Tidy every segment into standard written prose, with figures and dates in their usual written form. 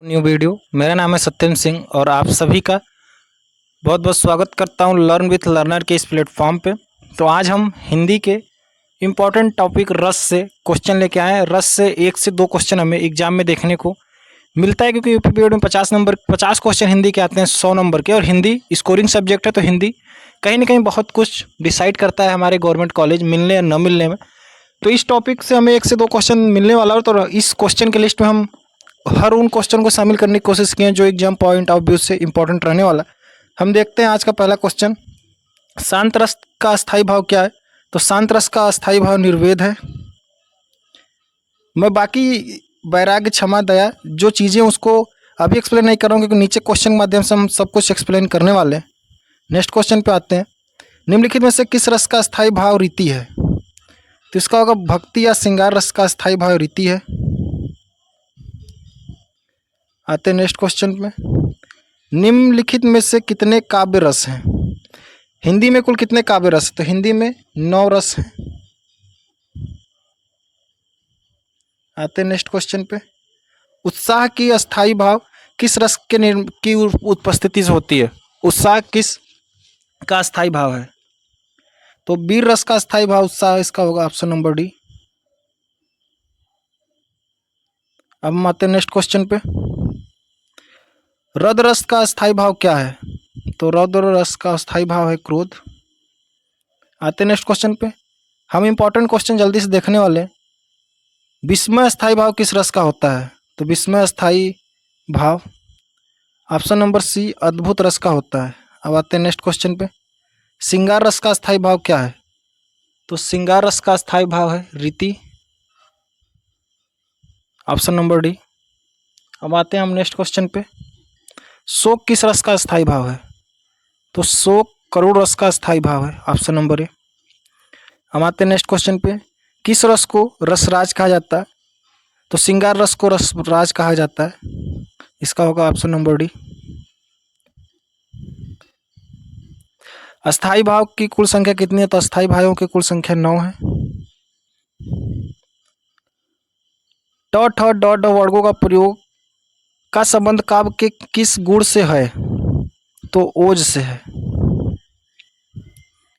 New video. मेरा नाम है सत्यम सिंह और आप सभी का बहुत बहुत स्वागत करता हूं लर्न विथ लर्नर के इस प्लेटफॉर्म पे। तो आज हम हिंदी के इम्पॉर्टेंट टॉपिक रस से क्वेश्चन लेके आए हैं। रस से 1 से 2 क्वेश्चन हमें एग्जाम में देखने को मिलता है, क्योंकि यूपी पीरियड में 50 क्वेश्चन हिंदी के आते हैं 100 नंबर के, और हिंदी स्कोरिंग सब्जेक्ट है, तो हिंदी कहीं ना कहीं बहुत कुछ डिसाइड करता है हमारे गवर्नमेंट कॉलेज मिलने या न मिलने में। तो इस टॉपिक से हमें 1 से 2 क्वेश्चन मिलने वाला है, तो इस क्वेश्चन के लिस्ट में हम हर उन क्वेश्चन को शामिल करने की कोशिश की है जो एग्जाम पॉइंट ऑफ व्यू से इंपॉर्टेंट रहने वाला है। हम देखते हैं आज का पहला क्वेश्चन। शांत रस का अस्थाई भाव क्या है? तो शांत रस का अस्थाई भाव निर्वेद है। मैं बाकी वैराग्य, क्षमा, दया जो चीज़ें उसको अभी एक्सप्लेन नहीं कर रहा हूँ, क्योंकि नीचे क्वेश्चन के माध्यम से हम सब कुछ एक्सप्लेन करने वाले हैं। नेक्स्ट क्वेश्चन पे आते हैं। निम्नलिखित में से किस रस का अस्थाई भाव रीति है? तो इसका होगा भक्ति या श्रृंगार रस का अस्थाई भाव रीति है। आते हैं नेक्स्ट क्वेश्चन में। निम्नलिखित में से कितने काव्य रस हैं? हिंदी में कुल कितने काव्य रस? तो हिंदी में 9 रस हैं। आते हैं नेक्स्ट क्वेश्चन पे। उत्साह की अस्थाई भाव किस रस की उपस्थिति से होती है? उत्साह किस का अस्थाई भाव है? तो वीर रस का अस्थाई भाव उत्साह, इसका होगा ऑप्शन नंबर डी। अब हम आते हैं नेक्स्ट क्वेश्चन पे। रौद्र रस का अस्थाई भाव क्या है? तो रौद्र रस का अस्थाई भाव है क्रोध। आते हैं नेक्स्ट क्वेश्चन पे। हम इंपॉर्टेंट क्वेश्चन जल्दी से देखने वाले हैं। विस्मय अस्थाई भाव किस रस का होता है? तो विस्मय अस्थाई भाव ऑप्शन नंबर सी अद्भुत रस का होता है। अब आते हैं नेक्स्ट क्वेश्चन पे। श्रृंगार रस का अस्थाई भाव क्या है? तो श्रृंगार रस का अस्थाई भाव है रीति, ऑप्शन नंबर डी। अब आते हैं हम नेक्स्ट क्वेश्चन पे। शोक किस रस का अस्थाई भाव है? तो शोक करुण रस का अस्थाई भाव है, ऑप्शन नंबर ए। हम आते हैं नेक्स्ट क्वेश्चन पे। किस रस को रसराज कहा जाता है? तो श्रृंगार रस को रसराज कहा जाता है, इसका होगा ऑप्शन नंबर डी। अस्थाई भाव की कुल संख्या कितनी है? तो अस्थाई भावों की कुल संख्या 9 है। ट ठ ड ढ वर्गों का प्रयोग का संबंध काव्य के किस गुण से है? तो ओज से है।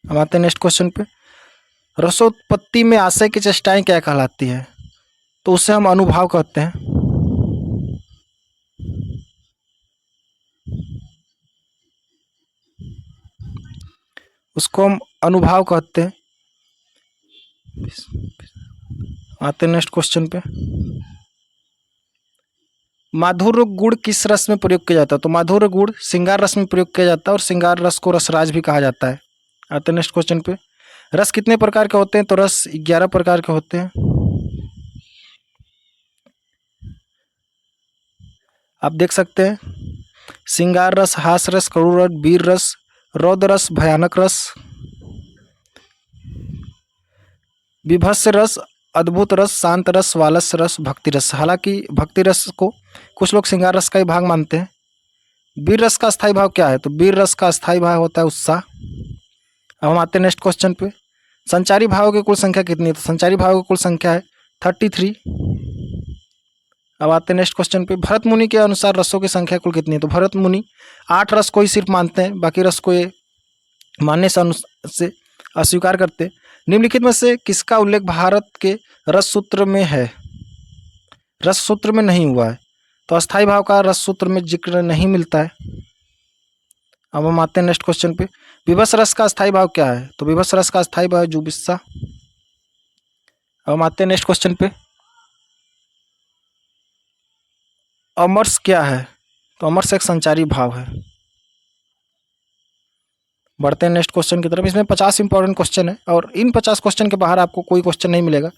हम आते हैं नेक्स्ट क्वेश्चन पे। रसोत्पत्ति में आशय की चेष्टाएं क्या कहलाती है? तो उसे हम अनुभाव कहते हैं। उसको हम अनुभाव कहते हैं। आते हैं नेक्स्ट क्वेश्चन पे। माधुर्य गुण किस रस में प्रयोग किया जाता है? तो माधुर्य गुण श्रृंगार रस में प्रयोग किया जाता है, और श्रृंगार रस को रसराज भी कहा जाता है। आते हैं नेक्स्ट क्वेश्चन पे। रस कितने प्रकार के होते हैं? तो रस 11 प्रकार के होते हैं। आप देख सकते हैं श्रृंगार रस, हास रस, करुण रस, वीर रस, रौद्र रस, भयानक रस, विभत्स रस, अद्भुत रस, शांत रस, वालस्य रस, भक्ति रस। हालांकि भक्ति रस को कुछ लोग श्रृंगार रस का ही भाग मानते हैं। वीर रस का स्थायी भाव क्या है? तो वीर रस का स्थायी भाव होता है उत्साह। अब हम आते हैं नेक्स्ट क्वेश्चन पे। संचारी भावों की कुल संख्या कितनी है? तो संचारी भावों की कुल संख्या है 33। अब आते हैं नेक्स्ट क्वेश्चन पे। भरत मुनि के अनुसार रसों की संख्या कुल कितनी है? तो भरत मुनि 8 रस को ही सिर्फ मानते हैं, बाकी रस को ये मानने से अस्वीकार करते हैं। निम्नलिखित में से किसका उल्लेख भारत के रस सूत्र में है? रस सूत्र में नहीं हुआ है, तो अस्थाई भाव का रस सूत्र में जिक्र नहीं मिलता है। अब हम आते हैं नेक्स्ट क्वेश्चन पे। विभत्स रस का अस्थाई भाव क्या है? तो विभत्स रस का अस्थाई भाव है जुबिस्सा। अब हम आते हैं नेक्स्ट क्वेश्चन पे। अमरस क्या है? तो अमरस एक संचारी भाव है। बढ़ते हैं नेक्स्ट क्वेश्चन की तरफ। इसमें 50 इंपॉर्टेंट क्वेश्चन है, और इन 50 क्वेश्चन के बाहर आपको कोई क्वेश्चन नहीं मिलेगा।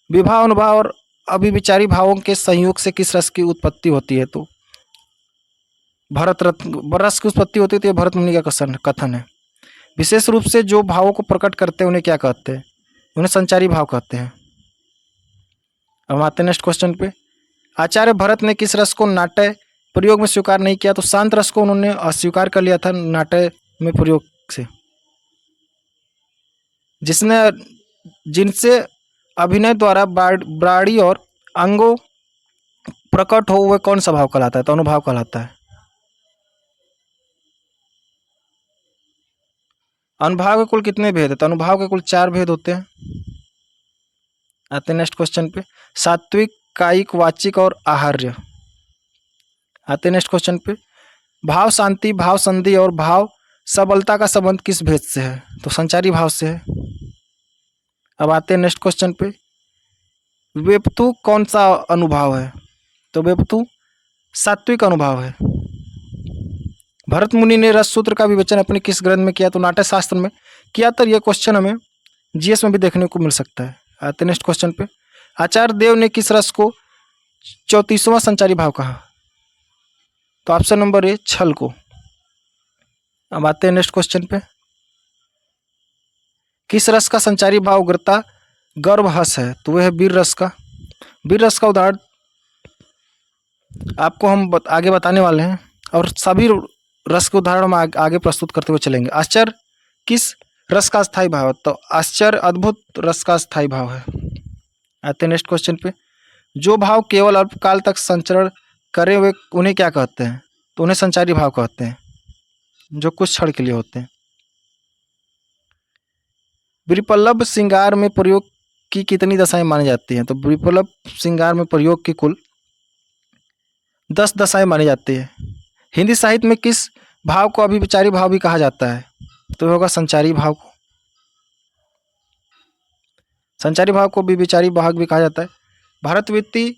विभाव, अनुभाव और अभिविचारी भावों के संयोग से किस रस की उत्पत्ति होती है? तो भरत रस की उत्पत्ति होती है, तो ये भरत मुनि का कथन है। विशेष रूप से जो भावों को प्रकट करते हैं उन्हें क्या कहते हैं? उन्हें संचारी भाव कहते हैं। अब हम आते हैं नेक्स्ट क्वेश्चन पे। आचार्य भरत ने किस रस को नाट्य प्रयोग में स्वीकार नहीं किया? तो शांत रस को उन्होंने अस्वीकार कर लिया था नाट्य में प्रयोग से, जिनसे अभिनय द्वारा ब्राड़ी और अंगों प्रकट हो वह कौन सा भाव कहलाता है? तो अनुभाव कहलाता है। अनुभाव के कुल कितने भेद है? तो अनुभाव के कुल 4 भेद होते हैं। आते हैं नेक्स्ट क्वेश्चन पे। सात्विक, कायिक, वाचिक और आहार्य। आते हैं नेक्स्ट क्वेश्चन पे। भाव शांति, भाव संधि और भाव सबलता का संबंध किस भेद से है? तो संचारी भाव से है। अब आते हैं नेक्स्ट क्वेश्चन पे। वेपतु कौन सा अनुभाव है? तो वेपतु सात्विक अनुभाव है। भरत मुनि ने रस सूत्र का विवेचन अपने किस ग्रंथ में किया? तो नाट्य शास्त्र में किया। तो यह क्वेश्चन हमें जीएस में भी देखने को मिल सकता है। आते नेक्स्ट क्वेश्चन पे। आचार्य देव ने किस रस को 34वां संचारी भाव कहा? तो ऑप्शन नंबर ए छल को। अब आते हैं नेक्स्ट क्वेश्चन पे। किस रस का संचारी भाव उग्रता गर्भहस है? तो वह है वीर रस का। वीर रस का उदाहरण आपको हम आगे बताने वाले हैं और सभी रस के उदाहरण हम आगे प्रस्तुत करते हुए चलेंगे। आश्चर्य किस रस का स्थायी भाव है? तो आश्चर्य अद्भुत रस का स्थायी भाव है। आते हैं नेक्स्ट क्वेश्चन पे। जो भाव केवल अल्पकाल तक संचरण करे हुए उन्हें क्या कहते हैं? तो उन्हें संचारी भाव कहते हैं, जो कुछ क्षण के लिए होते हैं। विपल्लव श्रृंगार में प्रयोग की कितनी दशाएं मानी जाती हैं? तो विपल्लव श्रृंगार में प्रयोग की कुल 10 दशाएं मानी जाती है। हिंदी साहित्य में किस भाव को अभिविचारी भाव भी कहा जाता है? तो होगा संचारी भाव को। संचारी भाव को विचारी भाव भी कहा जाता है। भारतवृत्ति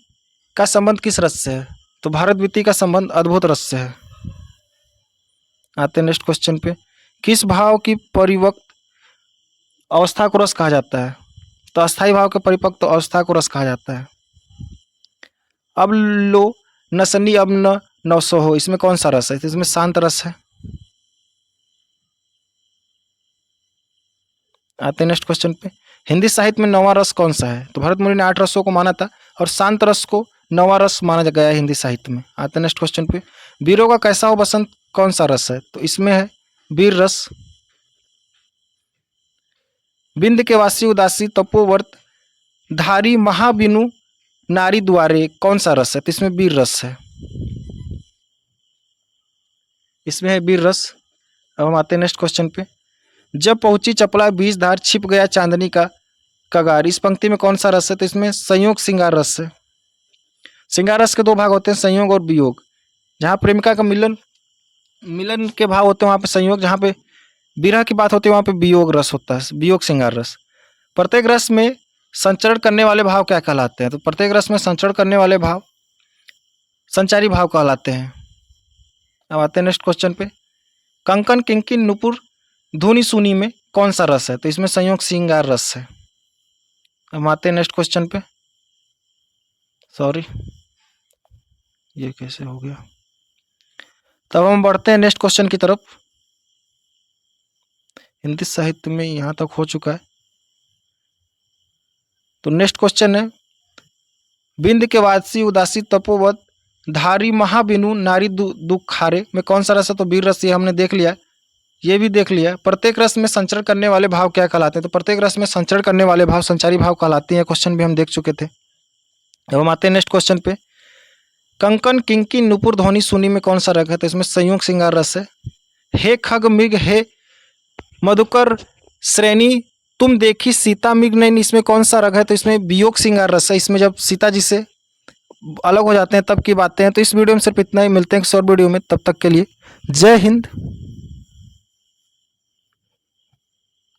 का संबंध किस रस से है? तो भारतवृत्ति का संबंध अद्भुत रस से है। आते हैं नेक्स्ट क्वेश्चन पे। किस भाव की परिवक्त अवस्था को रस कहा जाता है? तो अस्थायी भाव के परिपक्व अवस्था को रस कहा जाता है। अब लो नसनी अब न नवसो हो, इसमें कौन सा रस है? तो इसमें शांत रस है। आते हैं नेक्स्ट क्वेश्चन पे। हिंदी साहित्य में 9वां रस कौन सा है? तो भरत मुनि ने 8 रसों को माना था और शांत रस को 9वां रस माना गया है हिंदी साहित्य में। आते हैं नेक्स्ट क्वेश्चन पे। वीरों का कैसा हो बसंत कौन सा रस है? तो इसमें है वीर रस। बिंद के वासी उदासी तपोवर्त धारी महाबिनु नारी द्वारे कौन सा रस है? तो इसमें वीर रस है। इसमें है वीर रस। अब हम आते हैं नेक्स्ट क्वेश्चन पे। जब पहुंची चपला बीज धार छिप गया चांदनी का कगार, इस पंक्ति में कौन सा रस है? तो इसमें संयोग श्रृंगार रस है। श्रृंगार रस के 2 भाग होते हैं, संयोग और वियोग। जहाँ प्रेमिका का मिलन के भाव होते हैं वहाँ पे संयोग, जहाँ पे विरह की बात होती है वहाँ पे वियोग रस होता है, वियोग श्रृंगार रस। प्रत्येक रस में संचरण करने वाले भाव क्या कहलाते हैं? तो प्रत्येक रस में संचरण करने वाले भाव संचारी भाव कहलाते हैं। अब आते हैं नेक्स्ट क्वेश्चन पे। कंकन किंकिन नुपुर धुनी सुनी में कौन सा रस है? तो इसमें संयोग श्रृंगार रस है। अब आते हैं नेक्स्ट क्वेश्चन पे। सॉरी, ये कैसे हो गया? तब हम बढ़ते हैं नेक्स्ट क्वेश्चन की तरफ। हिंदी साहित्य में यहाँ तक हो चुका है। तो नेक्स्ट क्वेश्चन है। बिंद के वासी उदासी तपोवत धारी महाबिनु नारी दुखारे में कौन सा रस है? तो वीर रस, ये हमने देख लिया, ये भी देख लिया। प्रत्येक रस में संचरण करने वाले भाव क्या कहलाते हैं? तो प्रत्येक रस में संचरण करने वाले भाव संचारी भाव कहलाते हैं। क्वेश्चन भी हम देख चुके थे। अब हम आते हैं नेक्स्ट क्वेश्चन पे। कंकन किंकी नुपुर ध्वनि सुनी में कौन सा रस है? तो इसमें संयोग श्रृंगार रस है। हे खग मृग हे मधुकर श्रेणी तुम देखी सीता मृग नहीं, इसमें कौन सा रग है? तो इसमें वियोग श्रृंगार रस है। इसमें जब सीता जी से अलग हो जाते हैं तब की बातें हैं। तो इस वीडियो में सिर्फ इतना ही। मिलते हैं शॉर्ट वीडियो में, तब तक के लिए जय हिंद।